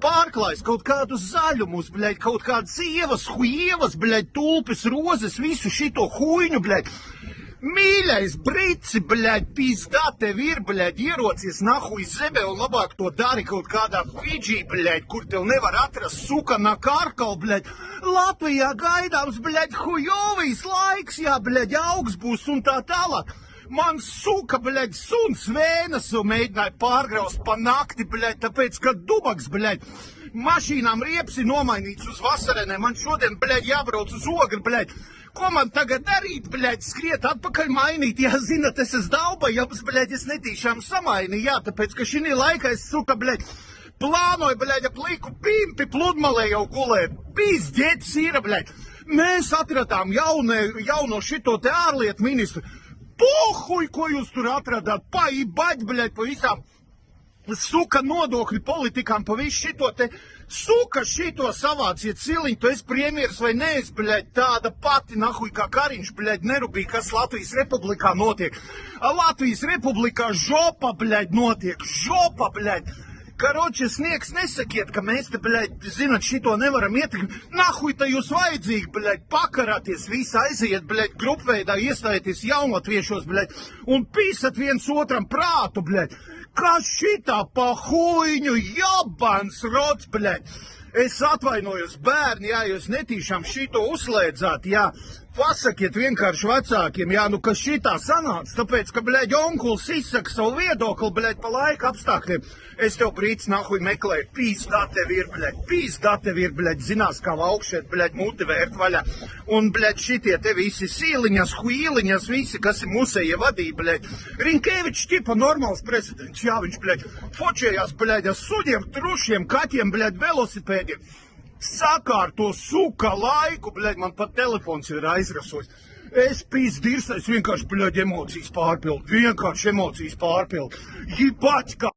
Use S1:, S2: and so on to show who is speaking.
S1: pārklājs, kaut kādus zaļumus, bļaļ, kaut kādas ievas, huievas, bļaļ, tulpes, rozes, visu šito huiņu, bļaļ. Mīļais brici, bļaļ, pizdā tev ir, bļaļ, ierocies nahuj zemē un labāk to dari kaut kādā Fidži, bļaļ, kur tev nevar atrast suka na karkal, bļaļ. Latvijā gaidāms, bļaļ, hujovijas laiks, jā, bļaļ, augs būs un tā tālāk. Man suka, bļaļ, suns vēnas mēģināja pārgraust pa nakti, bļaļ, tāpēc, ka dubaks, bļaļ, mašīnām riepsi nomainīts uz vasarenē, man šodien, bļaļ, jābrauc uz ogri, bļaļ. Ko man tagad darīt, bļaļ, skriet atpakaļ mainīt, jā, zinat, es daubajams, bļaļ, es netīšām samainīju, jā, tāpēc, ka šī laikā es, suka, bļaļ, plānoju, bļaļ, ap liku pimpi pludmalē jau gulēt, pizģēts ir, bļaļ. Mēs atradām jauno šito te ārlietu ministru. Pohuj, ko jūs tur atradāt, paībaļ, bļaļ, pa visām suka nodokļu politikām, pa visu šito te suka šito savāciet ciliņu, tu esi premjeras vai neesi, bļaļ, tāda pati nahuj kā Kariņš, bļaļ, nerubīja, kas Latvijas Republikā notiek. Latvijas Republikā žopa, bļaļ, notiek, žopa, bļaļ. Karoči, sniegs nesakiet, ka mēs te, bļaļ, zinat, šito nevaram ietekmēt. Nahuj, ta jūs vajadzīgi, bļaļ, pakarāties, visi aiziet, bļaļ, grupveidā iestājieties jaunatviešos, bļaļ, un pīsat viens otram prātu, bļaļ. Kā šitā pa huiņu jabans rods, bļaļ. Es atvainojos, bērni, jā, jūs netīšām šito uzslēdzāt, jā. Pasakiet vienkārši vecākiem, jā, nu, ka šitā sanāca, tāpēc, ka, bļaļ, onkuls izsaka savu viedokli, bļaļ, pa laika apstākļiem. Es tev brīc nahuj meklēju, pīzdā tev ir, bļaļ, zinās, kā augšēt, bļaļ, muti vērt vaļā. Un, bļaļ, šitie te visi sīliņas, huīliņas, visi, kas ir musēja vadīja, bļaļ. Riņkevičs ķipa normāls prezidents, jā, viņš, bļaļ, fočējās, bļaļ, ar suģiem, trušiem, kaķiem, bļaļ, velosipēdiem. Sakārto suka laiku, bļaļ, man pat telefons ir aizrasojis. Es pīzdirs, es vienkārši, bļaļ, emocijas pārpildu, Jibać, kā